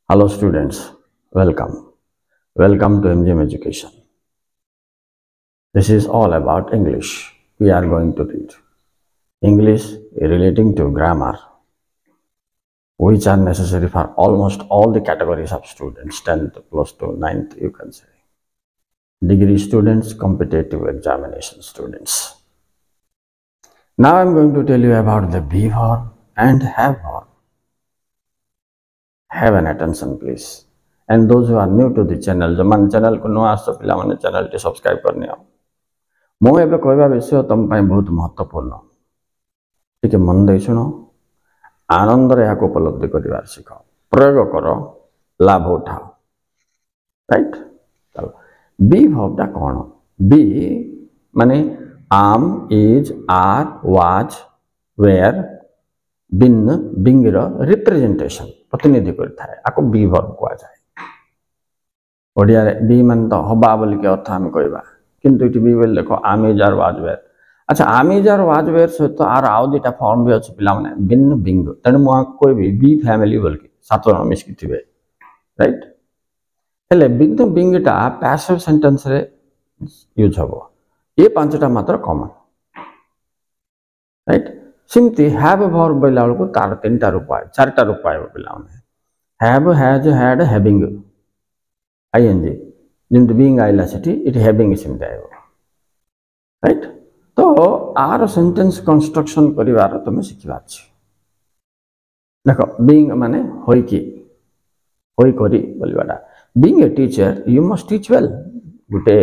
Hello students, welcome. Welcome to MGM Education. This is all about English. We are going to read English relating to grammar, which are necessary for almost all the categories of students, 10th plus to 9th you can say. Degree students, competitive examination students. Now I am going to tell you about the be verb and have verb. Have an attention please. And those who are new to the channel, जो मन channel को नुआ आसो पिला माने channel T subscribe करने आओ। मो एबे कहबा विषय तुम पाई बहुत महत्वपूर्ण। ठीक है मन दे सुनो। आनंद रे याको उपलब्धि करिवार सिखो। प्रयोग करो, लाभ उठाओ। राइट? चलो। बी verb टा कौन? बी माने am, is, are, was, were, been, being row representation प्रतिनिधि करता है। आको बी verb को जाए। ओडिया रे बी मान तो हबा बोली के अर्थ हम कहबा किंतु इट बी बोल देखो am is are was were अच्छा am is are was were सहित आर आउ दिटा फॉर्म भी अछि पिला माने बिन बिंग तने मु कोई भी बी फैमिली बोल के सात जन मिस की थिबे राइट हेले बिन बिंग टा पैसिव सेंटेंस रे यूज हबो ये पांचटा मात्र common right simply have verb बोला को तार तीनटा रूप आए चारटा रूप आए पिला माने have has had having ing जिंद बीइंग आइला सेठी इट हैविंग सिमते आइबो राइट तो आर सेंटेंस कंस्ट्रक्शन करिवार तुम सिखिबा छी देखो बीइंग माने होई की होई करी बोलिबाडा being a teacher you must teach well गुटे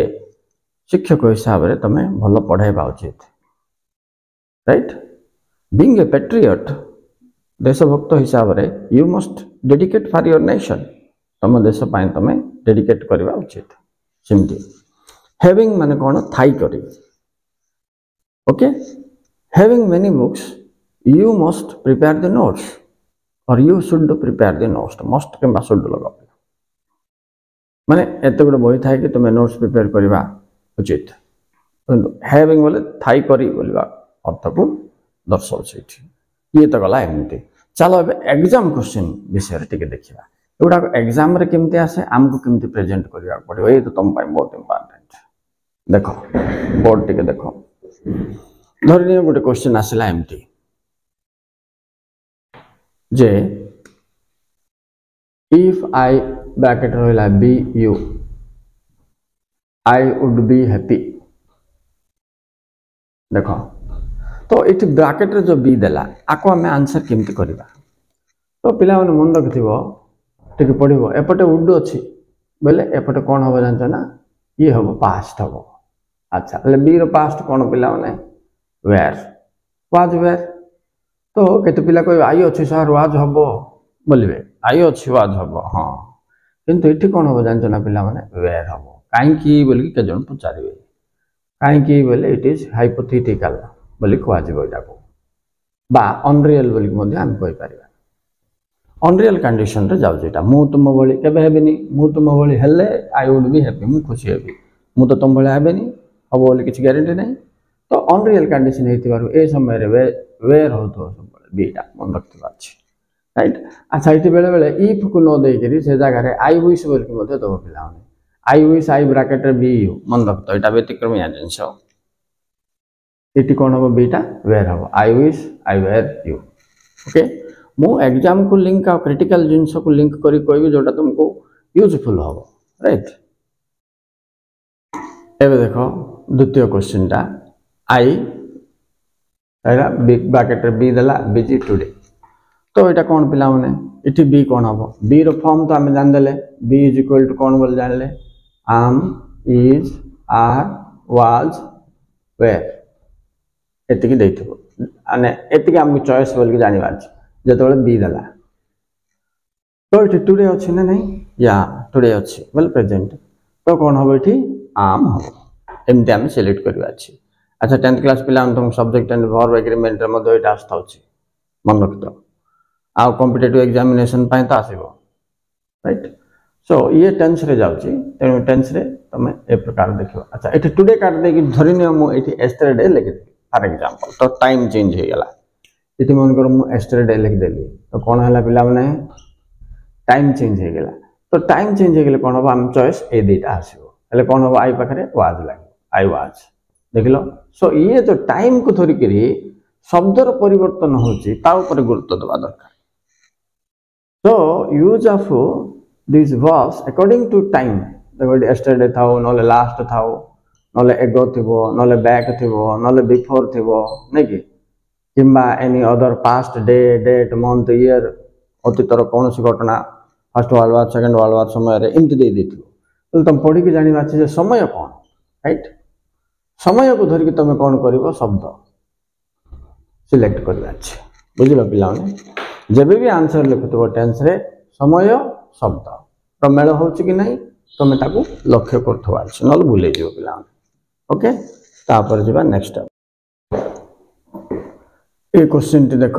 शिक्षक हिसाब रे तमे भलो पढाइबा उचित राइट बीइंग ए पैट्रियट देशभक्त हिसाब रे you must dedicate for your nation तम देश पाए तमे डेडिकेट करवा उचित सिमती हैविंग माने कोन थाई करी okay having many books you must prepare the notes और you should prepare the notes must के शुड लगा माने एते गुड बही थाई कि तमे नोट्स प्रिपेयर करवा उचित हैविंग बोले थाई करी बोलवा अर्थ को दर्शाउ छै ये तो गला एमती चलो अब एग्जाम क्वेश्चन विषय रे टिके देखिबा एगुडा एग्जाम रे केमते आसे हमको केमते प्रेजेंट करिया पड़े ए तो तुम पाई बहुत इंपोर्टेंट देखो बोर्ड टिके देखो धरनी गोटे क्वेश्चन आसला एमटी जे इफ आई ब्रैकेट रहला be you I would be happy देखो तो इट ब्रैकेट रे जो बी देला आको हमें आंसर केमते करिबा तो पिला मन मन रखिथिबो ठीक पढ़ो एपटे वुड अच्छी बोले एपटे कौन हम जानते ना ये हम पास्ट हम अच्छा बी रो पास्ट कौन पिला माने वेर वाज वेर तो केते पिला कोई आई अच्छी सर वाज हम बोलबे आई अच्छी वाज हम हाँ किंतु एठी कौन हम जानते ना पिला माने वेर हम काई की बोल के जन पचारिबे काई की बोले इट इज हाइपोथेटिकल बोली कहवा जिवो जाको बा अनरियल बोली मध्ये हम कहि पारिबा अनरियल कंडीशन रे जाउ जेटा मु तुम बळी केबे हेबेनी मु तुम बळी हेले आई वुड बी हैप्पी मु खुशी हेबी मु तो तुम बळी हेबेनी अब बोले किछ गारंटी नहीं तो अनरियल कंडीशन हेतिबारु ए समय रे वेयर होतो सब बीटा मन रखिबा अछि राइट अच्छा इति बेले बेले इफ को न देई करी से जगह रे आई विश बोल के मध्ये दो पिला माने आई विश आई ब्रैकेट रे बी यू मन रखतो एटा व्यतिक्रम या जिंस इति कोन हो बीटा वेयर हो I wish I were you okay मो एग्जाम को लिंक आ क्रिटिकल जिंस को लिंक करी कोई भी जोटा तुमको यूजफुल हो राइट एबे देखो द्वितीय क्वेश्चन टा आई एरा बिग ब्रैकेट रे बी देला बिजी टुडे तो एटा कोन पिला माने इठी बी कोन हो बी रो फॉर्म तो हम जान देले बी इज इक्वल टू कोन बोल जान ले am is are was were एतिकी देथिबो माने एतिकी हम चॉइस बोल के जानि बाछ जतबे बी देला तो इठी टुडे अछि ना नहीं या टुडे अछि वेल प्रेजेंट तो कोन हो इठी आम हो एमते हम सिलेक्ट करबा अछि अच्छा 10th क्लास पिला हम तुम सब्जेक्ट एंड वर्ब एग्रीमेंट रे मध्ये एटा आस्था अछि मन रखतो आ कॉम्पिटिटिव एग्जामिनेशन पाए तो आसीबो राइट सो ये टेंस रे जाउची तेनो टेंस रे तमे ए प्रकार देखियो अच्छा एठी टुडे काट दे कि धरिने हम एठी यस्टरडे लिख दे फॉर एग्जांपल तो टाइम चेंज हो गेला इति मन कर मु यस्टरडे लिख देली तो कोन हला पिला माने टाइम चेंज हो गला तो टाइम चेंज हो गले कौन हम आम चॉइस ए दुटा आसो हेले कौन हम आई पाखे वाज लगे आई वाज देख लो सो ये जो टाइम को धरिक शब्दर परिवर्तन होची ता ऊपर गुरुत्व देवा दरकार so use of this verbs according to time देखो यस्टरडे थाओ नले लास्ट थाओ नले एगो थिबो नले बैक थिबो नले बिफोर थिबो नै कि किंबा any other past day date month year अतीतर कौन सी घटना first world war second world war समय एमती दे देथिबो तो तुम पढ़ी के जानि बाछि जे समय कौन राइट समय को धरिक तुम कौन कर शब्द सिलेक्ट कर बुझल पे जब भी आंसर लिखुव टेन्स रे समय शब्द प्रमेल हो कि नहीं तुम ताकू लक्ष्य कर ना भूल पे ओके तापर जा नेक्स्ट ये क्वेश्चन टी देख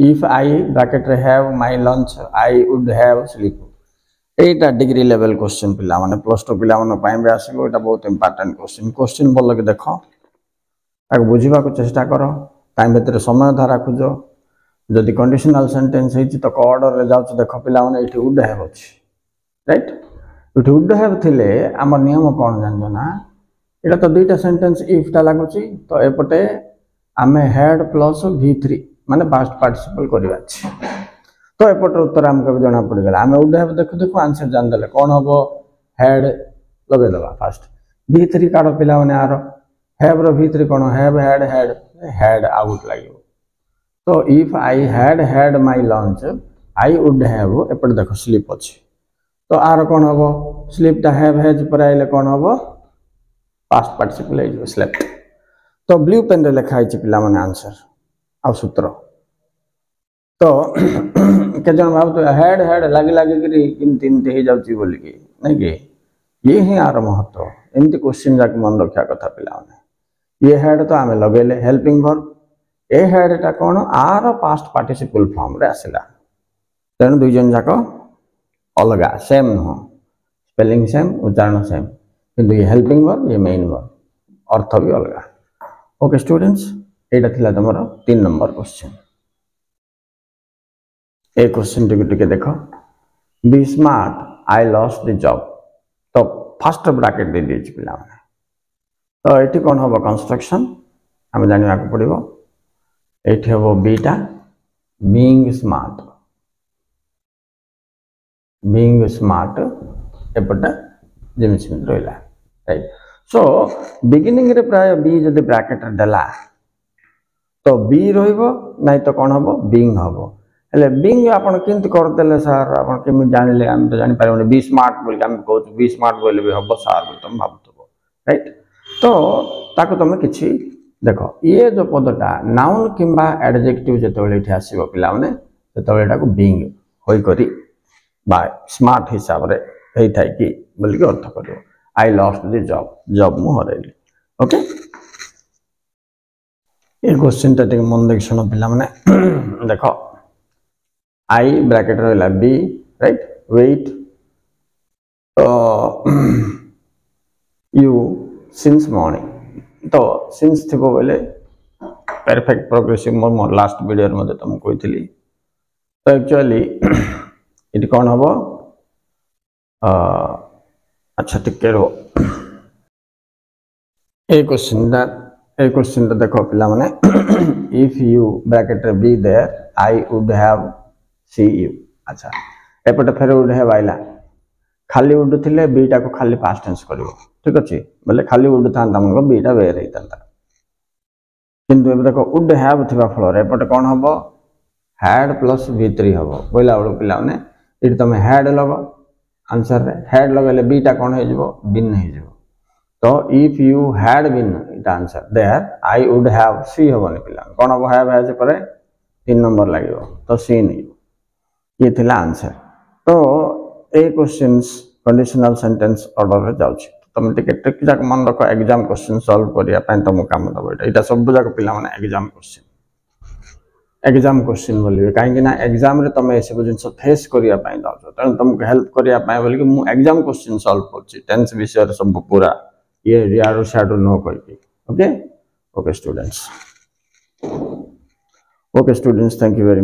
इफ आई ब्रैकेट रे have my lunch I would have sleep Etah degree level question पिला माने प्लस 2 पिला माने पाइन बे आसीबो एटा बहुत इंपोर्टेंट क्वेश्चन बोल के देखो ताकू बुझिबा को चेष्टा करो टाइम भीतर समय धारा खोज जदि कंडीशनल सेंटेंस है तो ऑर्डर रे जाउछ देखो पिला माने एठी वुड हैव अछि राइट एठी वुड हैव थिले हमर नियम कोन जानजो ना एटा तो दुईटा सेंटेंस इफ टा लागुची तो एपटे आमे हेड प्लस v3 माने पास्ट पार्टिसिपल करबा अछि तो एपटे उत्तर हमके जना पड़ गला आमे वुड हैव देखो देखो आंसर जान देले कोन हबो हेड लगे दबा फर्स्ट v3 काडो पिला माने आरो हैव रो v3 कोन हैव हेड आउट लागियो तो if I had my lunch I would have एपटे देखो स्लीप अछि तो आर कोन हबो स्लीप टा हैव हैज पर आइले कोन हबो पास्ट पार्टिसिपल है स्लेप्ट तो ब्लू पेन रे लिखा है पिला माने आंसर आ सूत्र तो के जन भाव तो हेड लागी लागी करी किमती इनते हे जाउची बोल के नहीं कि ये ही आर महत्व एमती क्वेश्चन जाके मन रखा कथा पिला माने ये हेड तो आमे लगेले हेल्पिंग वर्ब ए हेड टा कोन आर पास्ट पार्टिसिपल फॉर्म रे आसिला तेन दुई जन जाको अलगा सेम न स्पेलिंग सेम उच्चारण सेम किंतु ये हेल्पिंग वर्ब ये मेन वर्ब अर्थ भी अलगा ओके स्टूडेंट्स एटा थिला तमरो 3 नंबर क्वेश्चन ए क्वेश्चन टिके देखो be smart I lost the job तो फर्स्ट ब्रैकेट दे दिए पिला माने तो एठी कोन होबो कंस्ट्रक्शन हम जानिया को पड़िबो एठी होबो बीटा बीइंग स्मार्ट एपटा जेमिसिन रहला राइट सो बिगिनिंग रे प्राय बी जदि ब्रैकेट देला तो बी रहिबो नै तो कोन होबो बीइंग होबो हेले बीइंग आपण किंत कर देले सर आपण केमि जानिले हम तो जानि पारिबो बी स्मार्ट बोल के हम कहू बी स्मार्ट बोले भी होबो सर बोल तुम भाबतबो राइट तो ताको तुम किछि देखो ये जो पदटा नाउन किंबा एडजेक्टिव जेतबेले इठी आसीबो पिला माने तेतबेले को बीइंग होई करी बाय स्मार्ट हिसाब रे हेई थाई कि बोल के अर्थ करियो आई लॉस्ट द जॉब मु हरैली ओके ये क्वेश्चन टा मन देख सुनो पिला माने देखो आई ब्रैकेट रहला be right wait you since morning तो सिंस थिबो बोले परफेक्ट प्रोग्रेसिव मोर लास्ट वीडियो रे मते तुम कहितली तो एक्चुअली इट कौन हम अच्छा टिके रो ए क्वेश्चन देखो पिला माने इफ यू ब्रैकेट रे be there I would have see you अच्छा एपटे फेर वुड हैव आइला खाली वुड थिले बी टा को खाली पास्ट टेंस करिवो ठीक अछि बोले खाली वुड थांता मन बी टा वेर हेतांता किंतु ए देखो वुड हैव थिबा फल रे एपटे कोन हबो हैड प्लस v3 हबो बोला बड़ पिला माने इट तुम हेड लग आंसर रे हेड लगले बीटा कौन हो जिवो बिन हो जिवो तो if you had been it answer there I would have see हबो ने पिला कौन हबो हैव हैज परे 3 नंबर लागिवो तो सी नहीं ये थिला आंसर तो ए क्वेश्चंस कंडीशनल सेंटेंस ऑर्डर रे जाउछि तुम टिके ट्रिक जाक मन रखो एग्जाम क्वेश्चन सॉल्व करिया पय तुम काम दबो एटा सब जाक पिला माने एग्जाम क्वेश्चन बोलिए कहीं एग्जाम रे तुम ऐसे जिन फेस करिया पाई दाउछ तेन तुमको हेल्प करिया पाई बोल कि मु एग्जाम क्वेश्चन सॉल्व करछि टेंस विषय रे सब पूरा ये रियाडो शैडो नो करके okay students thank you very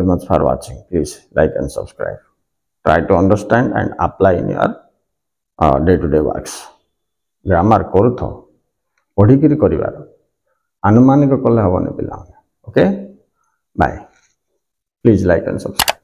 much for watching please like and subscribe try to understand and apply in your day to day works. Grammar करूथ पढ़िकी कर आनुमानिक कले हेनी पिला. Okay bye. Please like and subscribe.